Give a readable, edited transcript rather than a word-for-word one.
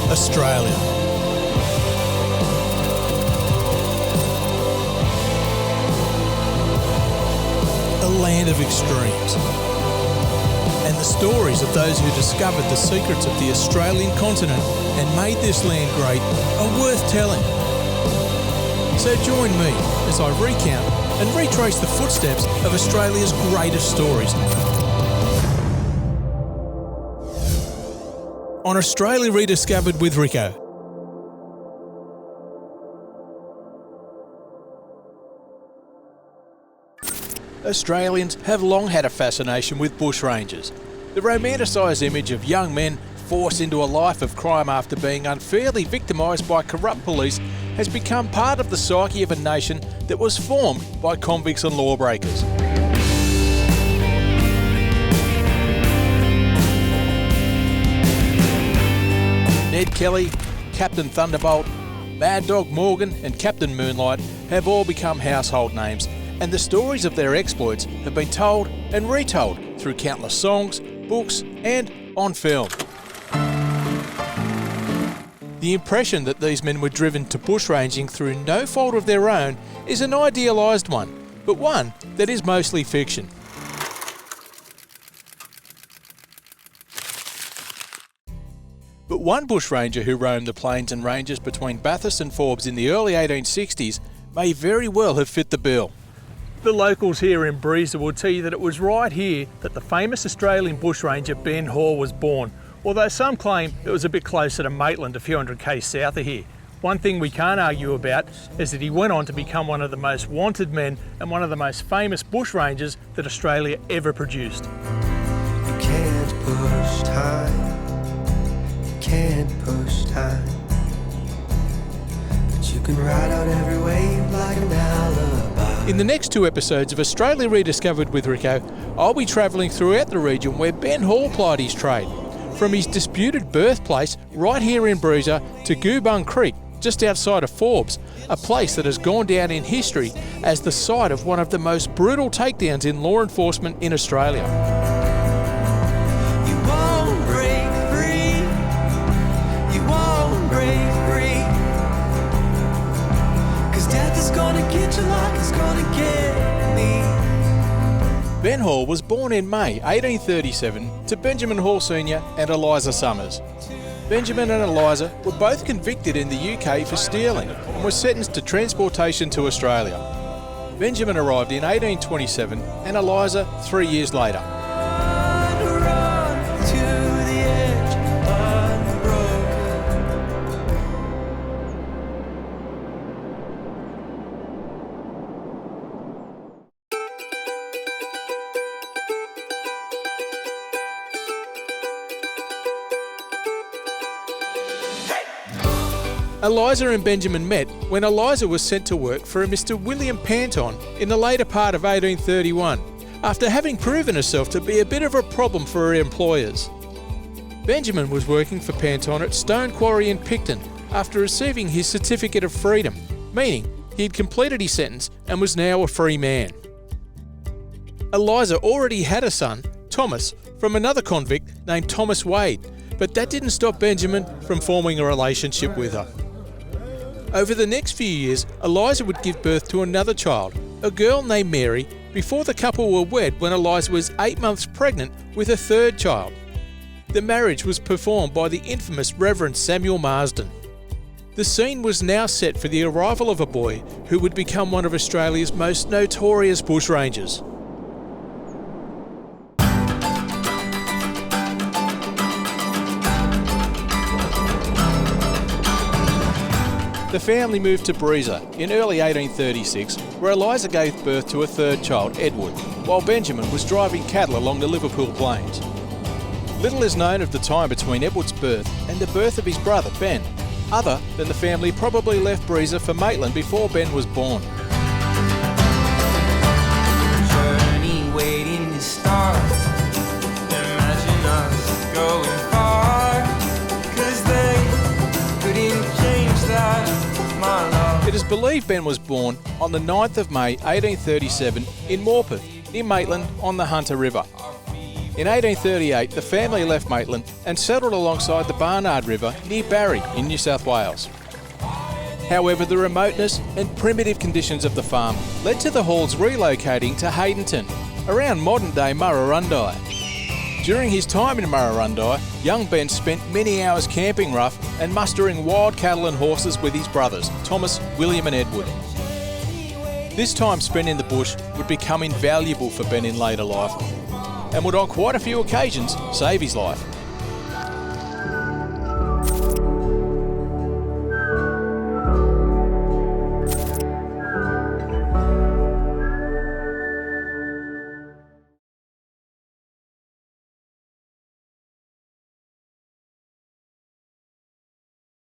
Australia. A land of extremes. And the stories of those who discovered the secrets of the Australian continent and made this land great are worth telling. So join me as I recount and retrace the footsteps of Australia's greatest stories. On Australia Rediscovered with Ricko. Australians have long had a fascination with bushrangers. The romanticised image of young men forced into a life of crime after being unfairly victimised by corrupt police has become part of the psyche of a nation that was formed by convicts and lawbreakers. Ned Kelly, Captain Thunderbolt, Mad Dog Morgan and Captain Moonlight have all become household names, and the stories of their exploits have been told and retold through countless songs, books and on film. The impression that these men were driven to bushranging through no fault of their own is an idealised one, but one that is mostly fiction. But one bushranger who roamed the plains and ranges between Bathurst and Forbes in the early 1860s may very well have fit the bill. The locals here in Breeza will tell you that it was right here that the famous Australian bushranger Ben Hall was born, although some claim it was a bit closer to Maitland, a few hundred k's south of here. One thing we can't argue about is that he went on to become one of the most wanted men and one of the most famous bushrangers that Australia ever produced. You can't push time, you can't push time, but you can ride out every wave like an alibi. In the next two episodes of Australia Rediscovered with Ricko, I'll be travelling throughout the region where Ben Hall plied his trade. From his disputed birthplace right here in Breeza to Goobung Creek, just outside of Forbes, a place that has gone down in history as the site of one of the most brutal takedowns in law enforcement in Australia. You won't break free, you won't break free, 'cause death is gonna get you like it's gonna get me. Ben Hall was born in May 1837 to Benjamin Hall Sr. and Eliza Summers. Benjamin and Eliza were both convicted in the UK for stealing and were sentenced to transportation to Australia. Benjamin arrived in 1827 and Eliza 3 years later. Run to the edge, unbroken. Eliza and Benjamin met when Eliza was sent to work for a Mr. William Panton in the later part of 1831, after having proven herself to be a bit of a problem for her employers. Benjamin was working for Panton at Stone Quarry in Picton after receiving his certificate of freedom, meaning he had completed his sentence and was now a free man. Eliza already had a son, Thomas, from another convict named Thomas Wade, but that didn't stop Benjamin from forming a relationship with her. Over the next few years, Eliza would give birth to another child, a girl named Mary, before the couple were wed when Eliza was 8 months pregnant with a third child. The marriage was performed by the infamous Reverend Samuel Marsden. The scene was now set for the arrival of a boy who would become one of Australia's most notorious bushrangers. The family moved to Breeza in early 1836, where Eliza gave birth to a third child, Edward, while Benjamin was driving cattle along the Liverpool plains. Little is known of the time between Edward's birth and the birth of his brother, Ben, other than the family probably left Breeza for Maitland before Ben was born. Journey waiting to start. Imagine us going far, 'cause they couldn't change that, my love. It is believed Ben was born on the 9th of May 1837 in Morpeth, near Maitland on the Hunter River. In 1838, the family left Maitland and settled alongside the Barnard River near Barrie in New South Wales. However, the remoteness and primitive conditions of the farm led to the Halls relocating to Haydenton, around modern-day Murrurundi. During his time in Murrurundi, young Ben spent many hours camping rough and mustering wild cattle and horses with his brothers, Thomas, William and Edward. This time spent in the bush would become invaluable for Ben in later life, and would on quite a few occasions save his life.